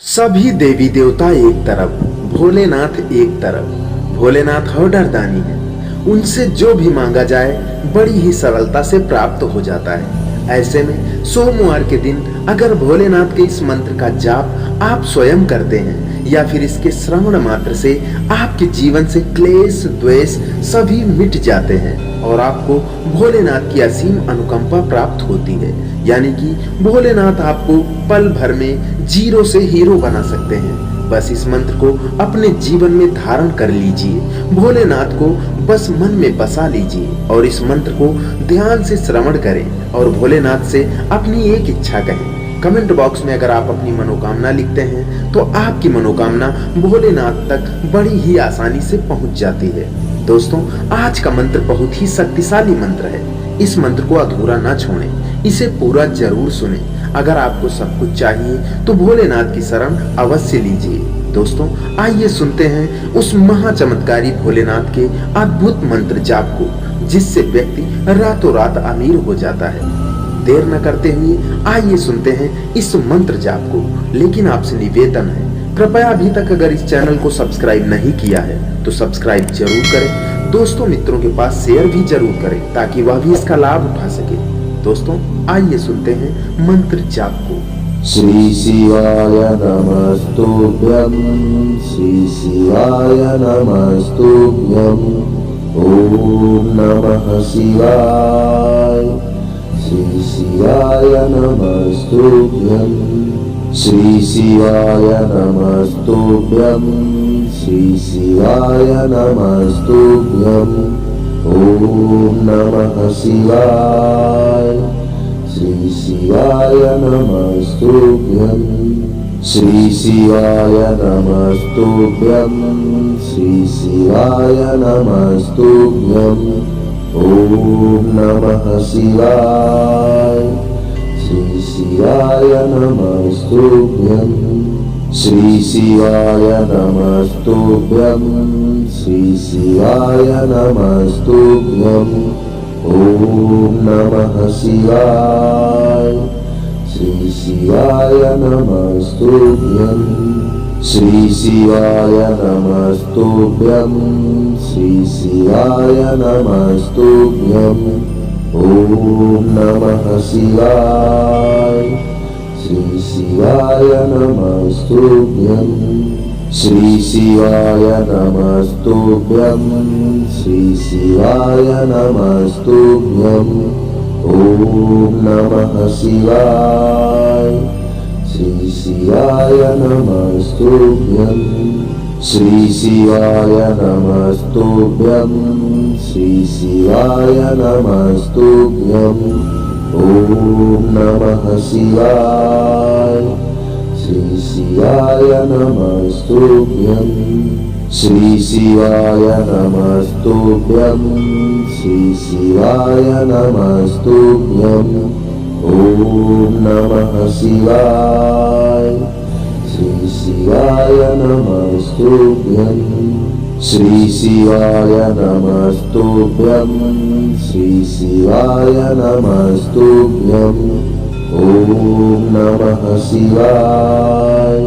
सभी देवी देवता एक तरफ, भोलेनाथ एक तरफ। भोलेनाथ हौडरदानी है, उनसे जो भी मांगा जाए बड़ी ही सरलता से प्राप्त हो जाता है। ऐसे में सोमवार के दिन अगर भोलेनाथ के इस मंत्र का जाप आप स्वयं करते हैं या फिर इसके श्रवण मात्र से आपके जीवन से क्लेश द्वेष सभी मिट जाते हैं और आपको भोलेनाथ की असीम अनुकंपा प्राप्त होती है। यानी कि भोलेनाथ आपको पल भर में जीरो से हीरो बना सकते हैं। बस इस मंत्र को अपने जीवन में धारण कर लीजिए, भोलेनाथ को बस मन में बसा लीजिए और इस मंत्र को ध्यान से श्रवण करें और भोलेनाथ से अपनी एक इच्छा कहें। कमेंट बॉक्स में अगर आप अपनी मनोकामना लिखते हैं तो आपकी मनोकामना भोलेनाथ तक बड़ी ही आसानी से पहुंच जाती है। दोस्तों, आज का मंत्र बहुत ही शक्तिशाली मंत्र है। इस मंत्र को अधूरा ना छोड़ें, इसे पूरा जरूर सुनें। अगर आपको सब कुछ चाहिए तो भोलेनाथ की शरण अवश्य लीजिए। दोस्तों, आइए सुनते हैं उस महाचमत्कारी भोलेनाथ के अद्भुत मंत्र जाप को, जिससे व्यक्ति रातों रात अमीर हो जाता है। देर न करते हुए आइए सुनते हैं इस मंत्र जाप को। लेकिन आपसे निवेदन है, कृपया अभी तक अगर इस चैनल को सब्सक्राइब नहीं किया है तो सब्सक्राइब जरूर करें। दोस्तों मित्रों के पास शेयर भी जरूर करें ताकि वह भी इसका लाभ उठा सके। दोस्तों, आइए सुनते हैं मंत्र जाप को। श्री शिवाय नमस्तुभ्यं, श्री शिवाय नमस्तुभ्यं, ओम नमः शिवाय। श्री शिवाय नमस्तुभ्यं, श्री शिवाय नमस्तुभ्यं, श्री शिवाय नमस्तुभ्यं, ओम नमः शिवाय। श्री शिवाय नमस्तुभ्यं, श्री शिवाय नमस्तुभ्यं, श्री शिवाय नमस्तुभ्यं, ओम नमः शिवाय। श्री शिवाय नमस्तुभ्यं, श्री शिवाय नमस्तुभ्यं, श्री शिवाय नमस्तुभ्यं, ओम नमः शिवाय। श्री शिवाय नमस्तुभ्यं, श्री शिवाय नमस्तुभ्यं, श्री शिवाय नमस्तुभ्यं, ओम नमः शिवाय। श्री शिवाय नमस्तुभ्यं, श्री शिवाय नमस्तुभ्यं, श्री शिवाय नमस्तुभ्यं, ओम नमः शिवाय। श्री शिवाय नमस्तुभ्यं, श्री शिवाय नमस्तुभ्यं, श्री शिवाय नमस्तुभ्यं, ओम नमः शिवाय। श्री शिवाय नमस्तुभ्यं, श्री शिवाय नमस्तुभ्यं, श्री शिवाय नमस्तुभ्यं, ओम नमः शिवाय। श्री शिवाय नमस्तुभ्यं, श्री शिवाय नमस्तुभ्यं, श्री शिवाय नमस्तुभ्यं, ओम नमः शिवाय।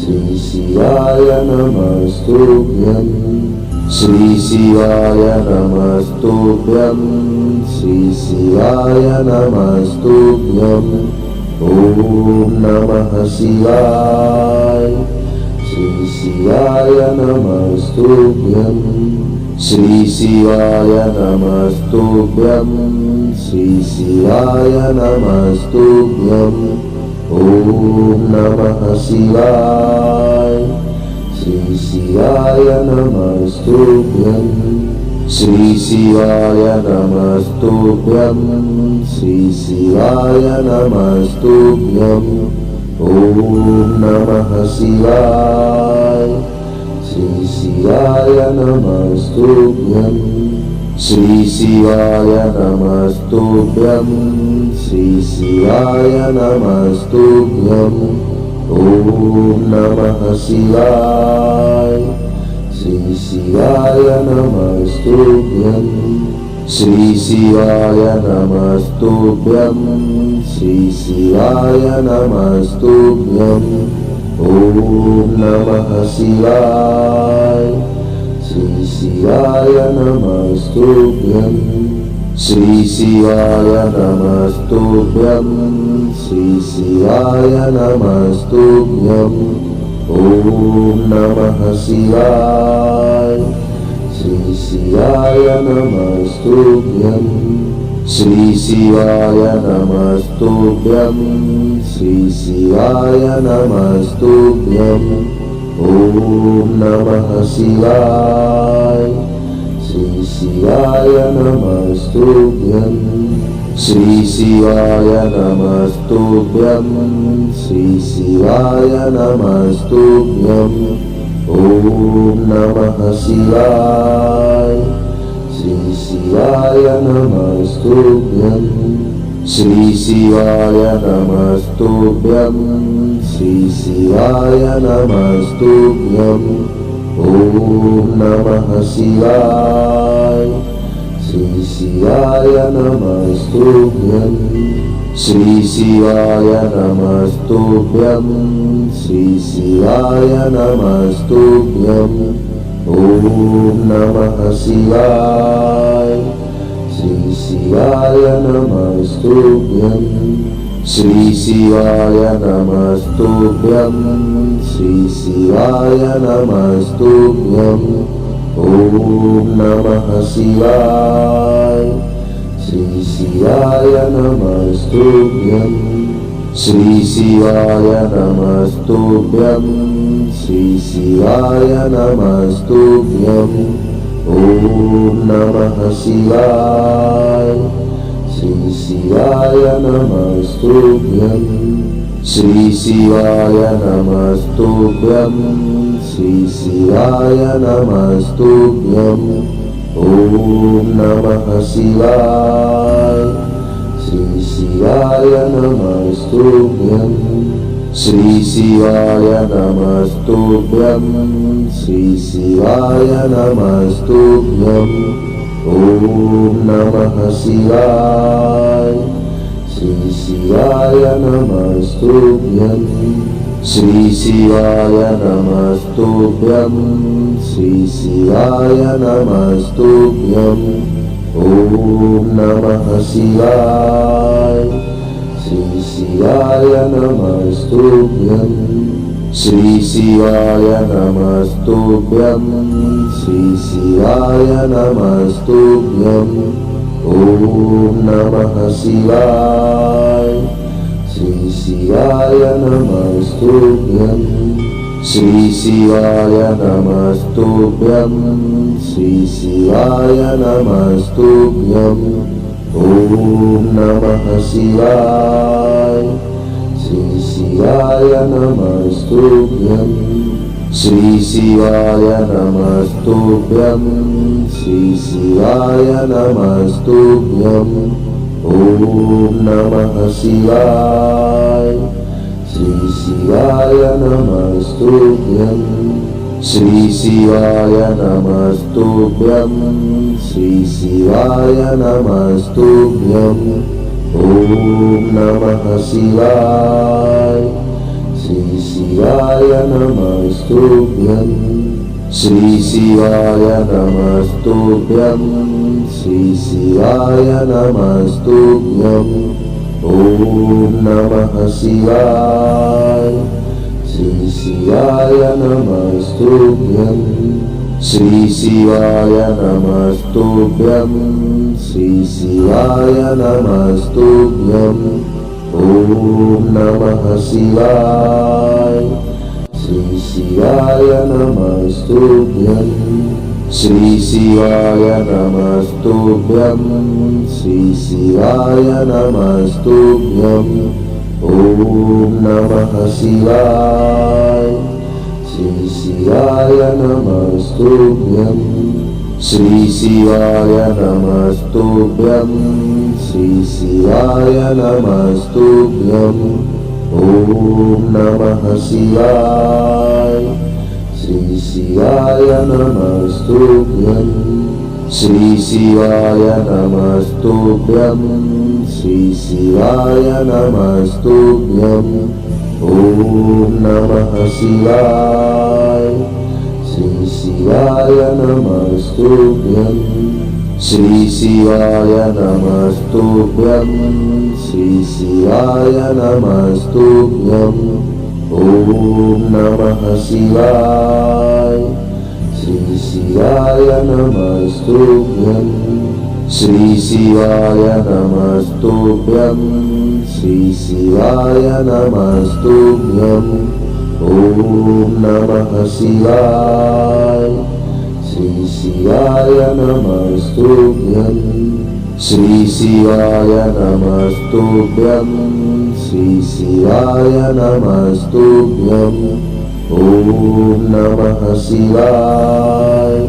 श्री शिवाय नमस्तुभ्यं, श्री शिवाय नमस्तुभ्यं, श्री शिवाय नमस्तुभ्यं, ओम नमः शिवाय। श्री शिवाय नमस्तुभ्यं, श्री शिवाय नमस्तुभ्यं, श्री शिवाय नमस्तुभ्यं, ओम नमः शिवाय। श्री शिवाय नमस्तुभ्यं, श्री शिवाय नमस्तुभ्यं, श्री शिवाय नमस्तुभ्यं, ओम नमः शिवाय। श्री शिवाय नमस्तुभ्यं, श्री शिवाय नमस्तुभ्यं, श्री शिवाय नमस्तुभ्यं, ओम नमः शिवाय। श्री शिवाय नमस्तुभ्यं, श्री शिवाय नमस्तुभ्यं, श्री शिवाय नमस्तुभ्यं, ॐ नमः शिवाय। श्री शिवाय नमस्तुभ्यं। श्री शिवाय नमस्तुभ्यं। श्री शिवाय नमस्तुभ्यं। ॐ नमः शिवाय। श्री शिवाय नमस्तुभ्यं। श्री शिवाय नमस्तुभ्यं। श्री शिवाय नमस्तुभ्यं। ॐ नमः शिवाय। श्री शिवाय नमस्तुभ्यं। श्री शिवाय नमस्तुभ्यं। श्री शिवाय नमस्तुभ्यं। ॐ नमः शिवाय। श्री शिवाय नमस्तुभ्यं। श्री शिवाय नमस्तुभ्यं। श्री शिवाय नमस्तुभ्यं। ॐ नमः शिवाय। श्री शिवाय नमस्तुभ्यं। श्री शिवाय नमस्तुभ्यं। श्री शिवाय नमस्तुभ्यं। ॐ नमः शिवाय। श्री शिवाय नमस्तुभ्यं। श्री शिवाय नमस्तुभ्यं। श्री शिवाय नमस्तुभ्यं। ॐ नमः शिवाय। श्री शिवाय नमस्तुभ्यं। श्री शिवाय नमस्तुभ्यं। श्री शिवाय नमस्तुभ्यं। ॐ नमः शिवाय। श्री शिवाय नमस्तुभ्यं। श्री शिवाय नमस्तुभ्यं। श्री शिवाय नमस्तुभ्यं। ॐ नमः शिवाय। श्री शिवाय नमस्तुभ्यं। श्री शिवाय नमस्तुभ्यं। श्री शिवाय नमस्तुभ्यं। ॐ नमः शिवाय। श्री शिवाय नमस्तुभ्यं। श्री शिवाय नमस्तुभ्यं। श्री शिवाय नमस्तुभ्यं। ॐ नमः शिवाय। श्री शिवाय नमस्तुभ्यं। श्री शिवाय नमस्तुभ्यं। श्री शिवाय नमस्तुभ्यं। ॐ नमः शिवाय। श्री शिवाय नमस्तुभ्यं। श्री शिवाय नमस्तुभ्यं। श्री शिवाय नमस्तुभ्यं। ॐ नमः शिवाय। श्री शिवाय नमस्तुभ्यं। श्री शिवाय नमस्तुभ्यं। श्री शिवाय नमस्तुभ्यं। ॐ नमः शिवाय। श्री शिवाय नमस्तुभ्यं। श्री शिवाय नमस्तुभ्यं। श्री शिवाय नमस्तुभ्यं। ॐ नमः शिवाय। श्री शिवाय नमस्तुभ्यं। श्री शिवाय नमस्तुभ्यं। श्री शिवाय नमस्तुभ्यं। ॐ नमः शिवाय। श्री शिवाय नमस्तुभ्यं। श्री शिवाय नमस्तुभ्यं। श्री शिवाय नमस्तुभ्यं। ॐ नमः शिवाय। श्री शिवाय नमस्तुभ्यं। श्री शिवाय नमस्तुभ्यं। श्री शिवाय नमस्तुभ्यं। ॐ नमः शिवाय। श्री शिवाय नमस्तुभ्यं। श्री शिवाय नमस्तुभ्यं। श्री शिवाय नमस्तुभ्यं। ॐ नमः शिवाय। श्री शिवाय नमस्तुभ्यं। श्री शिवाय नमस्तुभ्यं। श्री शिवाय नमस्तुभ्यं। ॐ ॐ नमः शिवाय श्री शिवाय नमस्तुभ्यं श्री शिवाय नमस्तुभ्यं श्री शिवाय नमस्तुभ्यं ॐ नमः शिवाय श्री शिवाय नमस्तुभ्यं श्री शिवाय नमस्तुभ्यं श्री शिवाय नमस्तुभ्यं ॐ नमः शिवाय श्री शिवाय नमस्तुभ्यं श्री शिवाय नमस्तुभ्यं श्री शिवाय नमस्तुभ्यं ॐ नमः शिवाय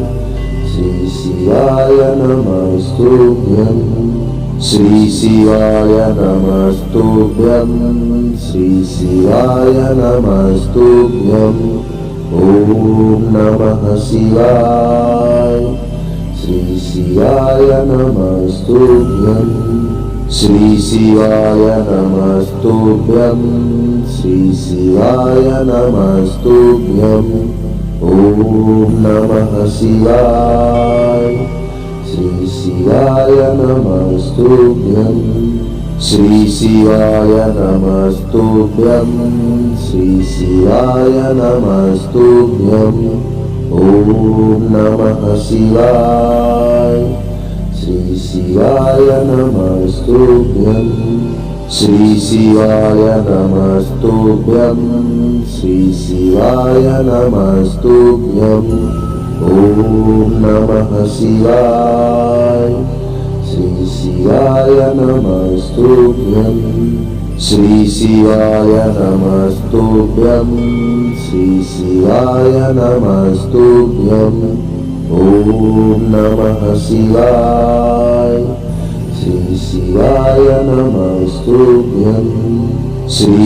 श्री शिवाय नमस्तुभ्यं श्री शिवाय नमस्तुभ्यं श्री शिवाय नमस्तुभ्यं ॐ नमः शिवाय श्री शिवाय नमस्तुभ्यं श्री शिवाय नमस्तुभ्यं श्री शिवाय नमस्तुभ्यं ॐ नमः शिवाय श्री शिवाय नमस्तुभ्यं श्री शिवाय नमस्तुभ्यं श्री शिवाय नमस्तुभ्यं ॐ नमः शिवाय श्री शिवाय नमस्तुभ्यं श्री शिवाय नमस्तुभ्यं श्री शिवाय नमस्तुभ्यं ॐ नमः शिवाय श्री शिवाय नमस्तुभ्यं श्री शिवाय नमस्तुभ्यं श्री शिवाय नमस्तुभ्यं ॐ नमः शिवाय श्री शिवाय नमस्तुभ्यं श्री